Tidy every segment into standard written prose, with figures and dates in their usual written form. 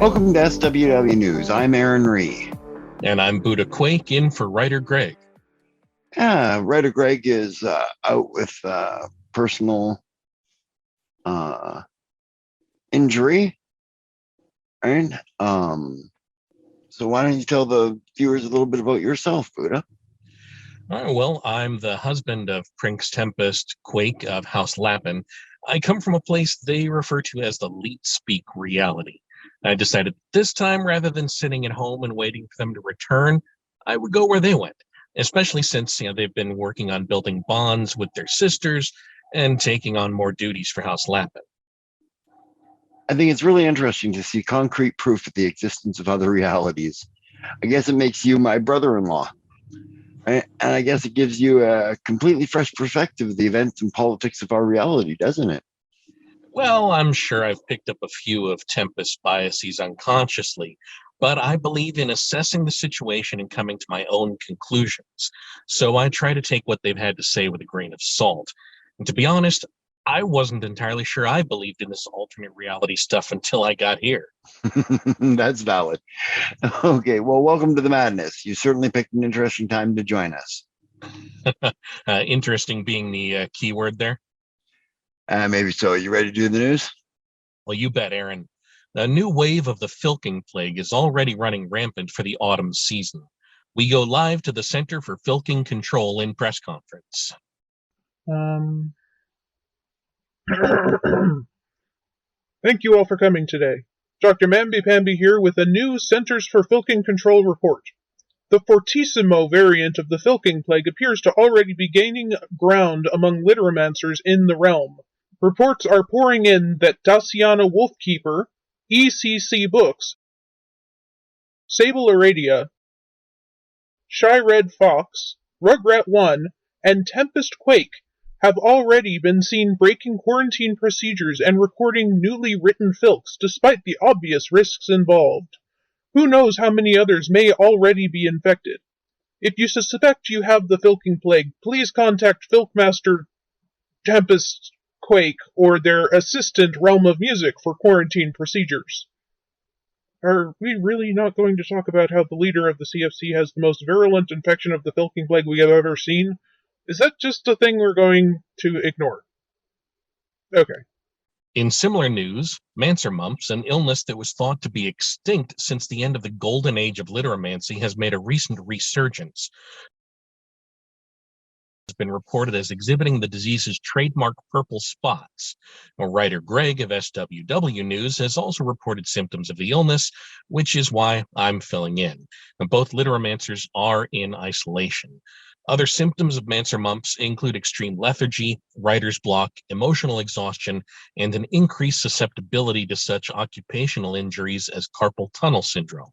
Welcome to SWW News. I'm Aaron Ree. And I'm Buddha Quake in for writer Greg. Writer Greg is out with personal injury. Right? So why don't you tell the viewers a little bit about yourself, Buddha? All right, well, I'm the husband of Prince Tempest Quake of House Lappin. I come from a place they refer to as the Leet Speak reality. I decided this time, rather than sitting at home and waiting for them to return, I would go where they went, especially since they've been working on building bonds with their sisters and taking on more duties for House Lappin. I think it's really interesting to see concrete proof of the existence of other realities. I guess it makes you my brother-in-law. Right? And I guess it gives you a completely fresh perspective of the events and politics of our reality, doesn't it? Well, I'm sure I've picked up a few of Tempest's biases unconsciously, but I believe in assessing the situation and coming to my own conclusions. So I try to take what they've had to say with a grain of salt. And to be honest, I wasn't entirely sure I believed in this alternate reality stuff until I got here. That's valid. Okay, well, welcome to the madness. You certainly picked an interesting time to join us. Interesting being the key word there. Maybe so. You ready to do the news? Well, you bet, Aaron. A new wave of the filking plague is already running rampant for the autumn season. We go live to the Center for Filking Control in press conference. Thank you all for coming today. Dr. Mamby-Pamby here with a new Centers for Filking Control report. The fortissimo variant of the filking plague appears to already be gaining ground among literancers in the realm. Reports are pouring in that Daciana Wolfkeeper, ECC Books, Sable Aradia, Shy Red Fox, Rugrat 1, and Tempest Quake have already been seen breaking quarantine procedures and recording newly written filks despite the obvious risks involved. Who knows how many others may already be infected? If you suspect you have the filking plague, please contact Filkmaster Tempest Quake or their assistant Realm of Music for quarantine procedures. Are we really not going to talk about how the leader of the CFC has the most virulent infection of the filking plague we have ever seen? Is that just a thing we're going to ignore? Okay. In similar news, Mancer mumps, an illness that was thought to be extinct since the end of the golden age of literamancy, has made a recent resurgence. Has been reported as exhibiting the disease's trademark purple spots. Writer Greg of SWW News has also reported symptoms of the illness, which is why I'm filling in. Both literancers are in isolation. Other symptoms of Mancer mumps include extreme lethargy, writer's block, emotional exhaustion, and an increased susceptibility to such occupational injuries as carpal tunnel syndrome.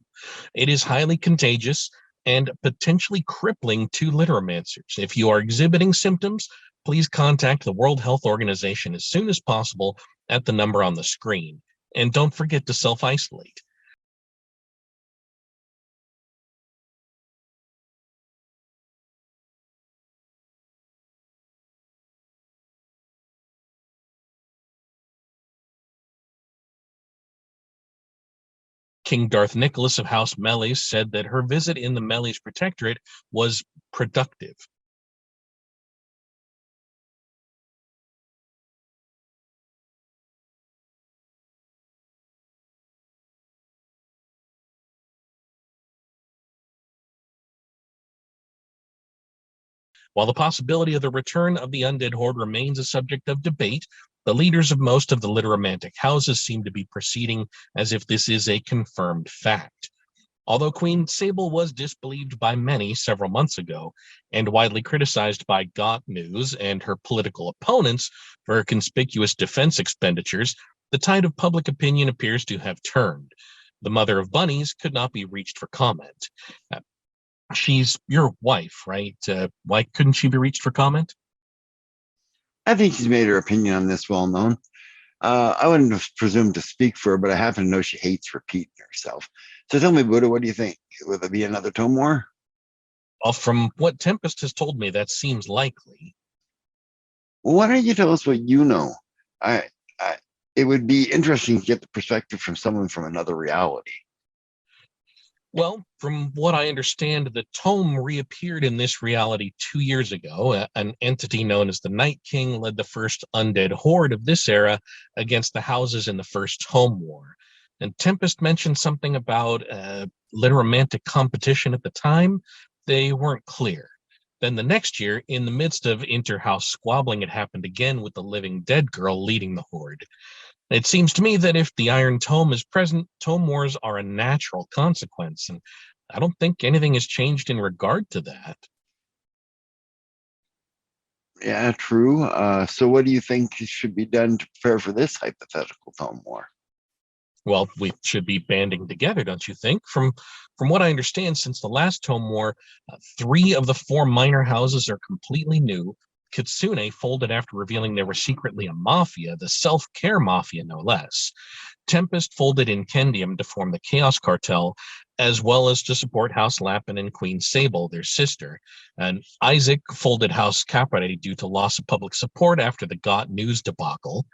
It is highly contagious and potentially crippling to literancers. If you are exhibiting symptoms, please contact the World Health Organization as soon as possible at the number on the screen. And don't forget to self-isolate. King Darth Nicholas of House Mellies said that her visit in the Mellies Protectorate was productive. While the possibility of the return of the undead horde remains a subject of debate, the leaders of most of the literamantic houses seem to be proceeding as if this is a confirmed fact. Although Queen Sable was disbelieved by many several months ago and widely criticized by GoT News and her political opponents for her conspicuous defense expenditures, the tide of public opinion appears to have turned. The mother of bunnies could not be reached for comment. She's your wife, right? Why couldn't she be reached for comment? I think she's made her opinion on this well known. I wouldn't have presumed to speak for her, but I happen to know she hates repeating herself. So tell me, Buddha, what do you think? Will there be another Tome War? Well, from what Tempest has told me, that seems likely. Well, why don't you tell us what you know? it would be interesting to get the perspective from someone from another reality. Well, from what I understand, the tome reappeared in this reality 2 years ago. An entity known as the Night King led the first undead horde of this era against the houses in the first Tome War. And Tempest mentioned something about litteramantic competition at the time. They weren't clear. Then the next year, in the midst of inter-house squabbling, it happened again with the living dead girl leading the horde. It seems to me that if the Iron Tome is present, tome wars are a natural consequence, and I don't think anything has changed in regard to that. Yeah, true. So what do you think should be done to prepare for this hypothetical tome war? Well, we should be banding together, don't you think? From what I understand, since the last Tome War, 3 of the 4 minor houses are completely new. Kitsune folded after revealing they were secretly a mafia, the self-care mafia, no less. Tempest folded in Kendium to form the Chaos Cartel, as well as to support House Lapin and Queen Sable, their sister. And Isaac folded House Capre due to loss of public support after the GoT news debacle.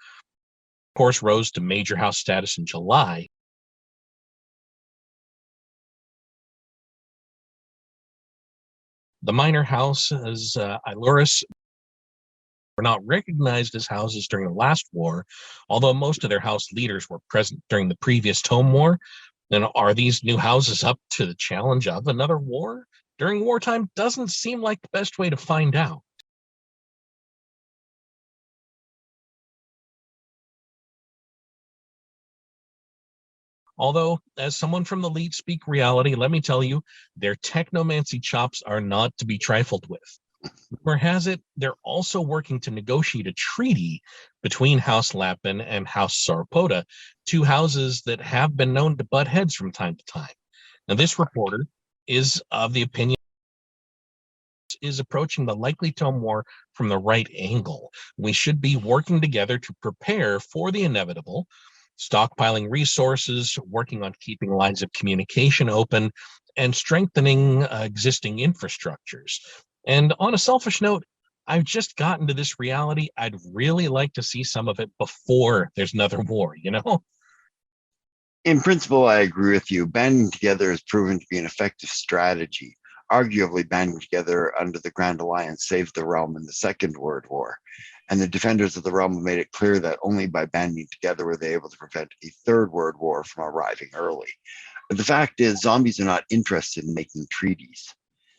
Of course, rose to major house status in July. The minor houses, Iluris, were not recognized as houses during the last war, although most of their house leaders were present during the previous Tome War. And are these new houses up to the challenge of another war? During wartime doesn't seem like the best way to find out. Although, as someone from the Leet Speak reality, let me tell you, their technomancy chops are not to be trifled with. Rumor has it, they're also working to negotiate a treaty between House Lapin and House Sauropoda, 2 houses that have been known to butt heads from time to time. Now, this reporter is of the opinion is approaching the likely Tome War from the right angle. We should be working together to prepare for the inevitable, stockpiling resources, working on keeping lines of communication open, and strengthening existing infrastructures. And on a selfish note, I've just gotten to this reality. I'd really like to see some of it before there's another war, you know? In principle, I agree with you. Banding together has proven to be an effective strategy. Arguably, banding together under the Grand Alliance saved the realm in the Second World War. And the defenders of the realm made it clear that only by banding together were they able to prevent a Third World War from arriving early. But the fact is, zombies are not interested in making treaties.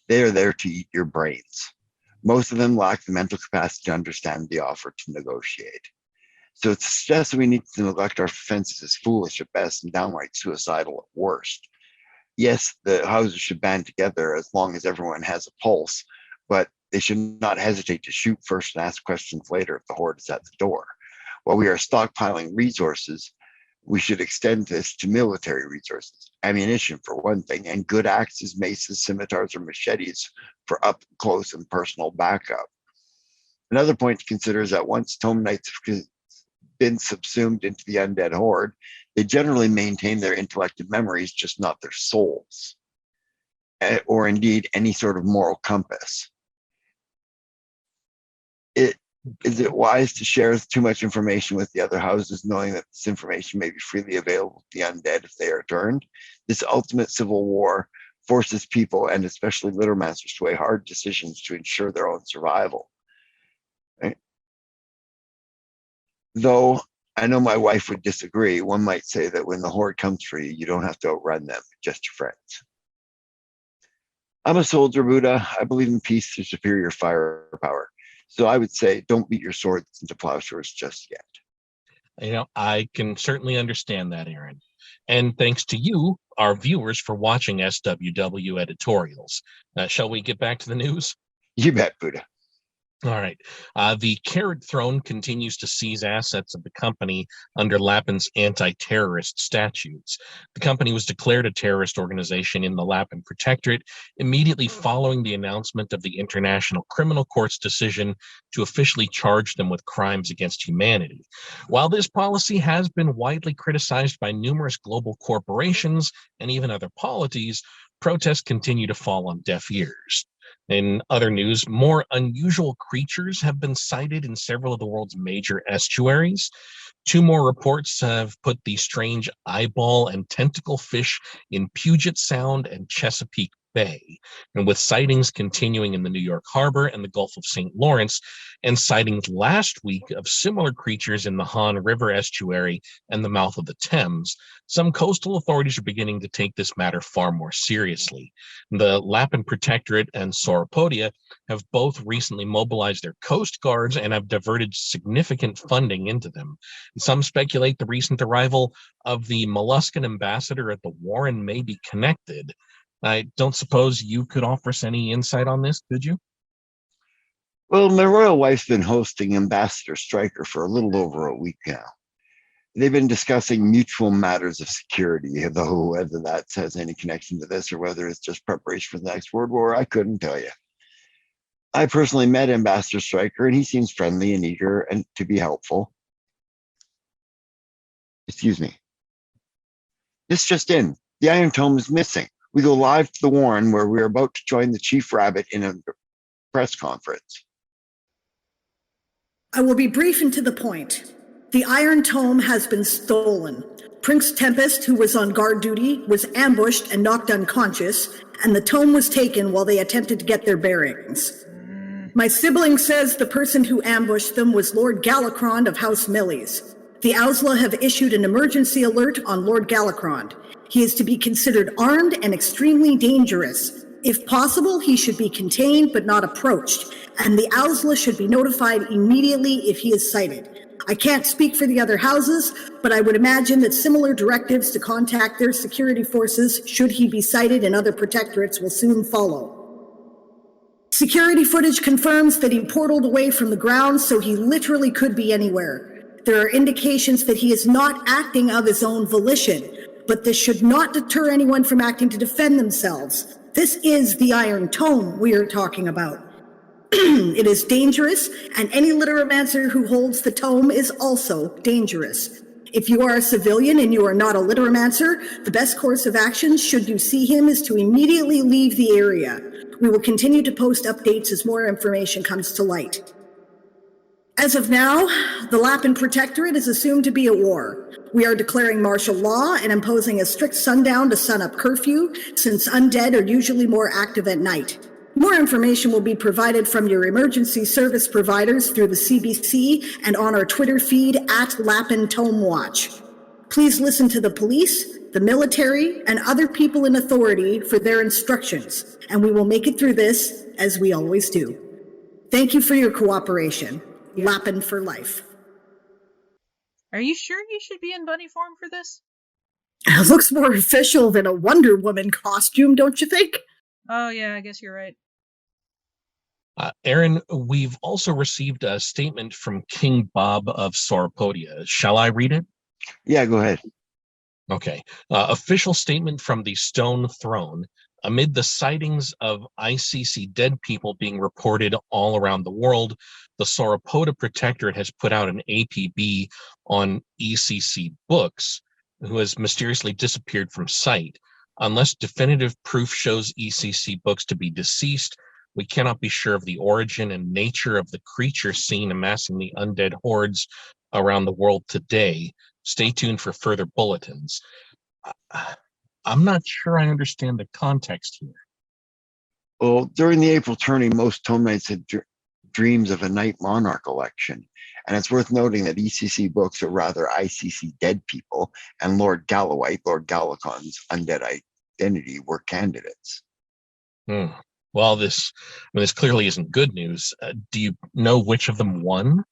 They are there to eat your brains. Most of them lack the mental capacity to understand the offer to negotiate. So to suggest that we need to neglect our defenses is foolish at best and downright suicidal at worst. Yes, the houses should band together as long as everyone has a pulse, but they should not hesitate to shoot first and ask questions later if the horde is at the door. While we are stockpiling resources, we should extend this to military resources, ammunition for one thing, and good axes, maces, scimitars, or machetes for up close and personal backup. Another point to consider is that once Tome Knights have been subsumed into the undead horde, they generally maintain their intellect and memories, just not their souls, or indeed any sort of moral compass. Is it wise to share too much information with the other houses, knowing that this information may be freely available to the undead if they are turned? This ultimate civil war forces people, and especially littermasters, to weigh hard decisions to ensure their own survival. Right? Though I know my wife would disagree, one might say that when the horde comes for you, you don't have to outrun them, just your friends. I'm a soldier, Buddha. I believe in peace through superior firepower. So I would say, don't beat your swords into plowshares just yet. You know, I can certainly understand that, Aaron. And thanks to you, our viewers, for watching SWW editorials. Shall we get back to the news? You bet, Buddha. All right. The Carrot Throne continues to seize assets of the company under Lapin's anti-terrorist statutes. The company was declared a terrorist organization in the Lapin Protectorate immediately following the announcement of the International Criminal Court's decision to officially charge them with crimes against humanity. While this policy has been widely criticized by numerous global corporations and even other polities, protests continue to fall on deaf ears. In other news, more unusual creatures have been sighted in several of the world's major estuaries. 2 more reports have put the strange eyeball and tentacle fish in Puget Sound and Chesapeake Bay, and with sightings continuing in the New York Harbor and the Gulf of St. Lawrence, and sightings last week of similar creatures in the Han River estuary and the mouth of the Thames, some coastal authorities are beginning to take this matter far more seriously. The Lapin Protectorate and Sauropodia have both recently mobilized their coast guards and have diverted significant funding into them. Some speculate the recent arrival of the molluscan ambassador at the Warren may be connected. I don't suppose you could offer us any insight on this, could you? Well, my royal wife's been hosting Ambassador Stryker for a little over a week now. They've been discussing mutual matters of security, though whether that has any connection to this or whether it's just preparation for the next World War, I couldn't tell you. I personally met Ambassador Stryker, and he seems friendly and eager and to be helpful. Excuse me. This just in. The Iron Tome is missing. We go live to the Warren, where we're about to join the Chief Rabbit in a press conference. I will be brief and to the point. The Iron Tome has been stolen. Prince Tempest, who was on guard duty, was ambushed and knocked unconscious, and the tome was taken while they attempted to get their bearings. My sibling says the person who ambushed them was Lord Galacrond of House Millies. The Ausla have issued an emergency alert on Lord Galacrond. He is to be considered armed and extremely dangerous. If possible, he should be contained but not approached, and the Ausla should be notified immediately if he is sighted. I can't speak for the other houses, but I would imagine that similar directives to contact their security forces should he be sighted in other protectorates will soon follow. Security footage confirms that he portaled away from the ground, so he literally could be anywhere. There are indications that he is not acting of his own volition, but this should not deter anyone from acting to defend themselves. This is the Iron Tome we are talking about. It is dangerous, and any literamancer who holds the tome is also dangerous. If you are a civilian and you are not a literamancer, the best course of action, should you see him, is to immediately leave the area. We will continue to post updates as more information comes to light. As of now, the Lapin Protectorate is assumed to be at war. We are declaring martial law and imposing a strict sundown to sunup curfew, since undead are usually more active at night. More information will be provided from your emergency service providers through the CBC and on our Twitter feed at Lapin Tome Watch. Please listen to the police, the military, and other people in authority for their instructions, and we will make it through this, as we always do. Thank you for your cooperation. Lapin for life. Are you sure you should be in bunny form for this? It looks more official than a Wonder Woman costume, don't you think? Oh yeah, I guess you're right. Aaron, we've also received a statement from King Bob of Sauropodia. Shall I read it? Yeah, go ahead. Okay. Official statement from the Stone Throne. Amid the sightings of ICC dead people being reported all around the world, the Sauropoda Protectorate has put out an APB on ECC Books, who has mysteriously disappeared from sight. Unless definitive proof shows ECC Books to be deceased, we cannot be sure of the origin and nature of the creature seen amassing the undead hordes around the world today. Stay tuned for further bulletins. I'm not sure I understand the context here. Well, during the April tourney, most Tome Knights had dreams of a Night Monarch election. And it's worth noting that ECC Books, or rather ICC Dead People, and Lord Gallowite, Lord Gallicon's undead identity, were candidates. Well, this clearly isn't good news. Do you know which of them won?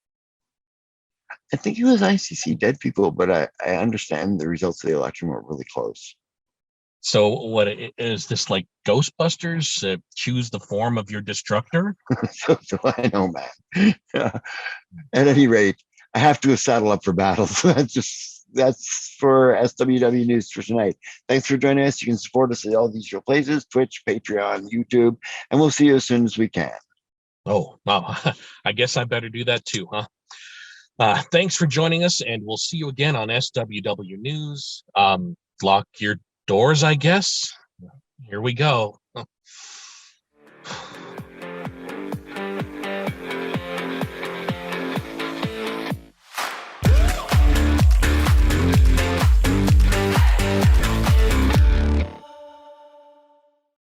I think it was ICC Dead People, but I understand the results of the election were really close. So what is this, like Ghostbusters? Choose the form of your destructor? so I know, man. At any rate, I have to saddle up for battle. So that's for SWW News for tonight. Thanks for joining us. You can support us at all these usual places: Twitch, Patreon, YouTube, and we'll see you as soon as we can. Oh, wow. I guess I better do that too, huh? Thanks for joining us, and we'll see you again on SWW News. Lock your doors, I guess. Here we go.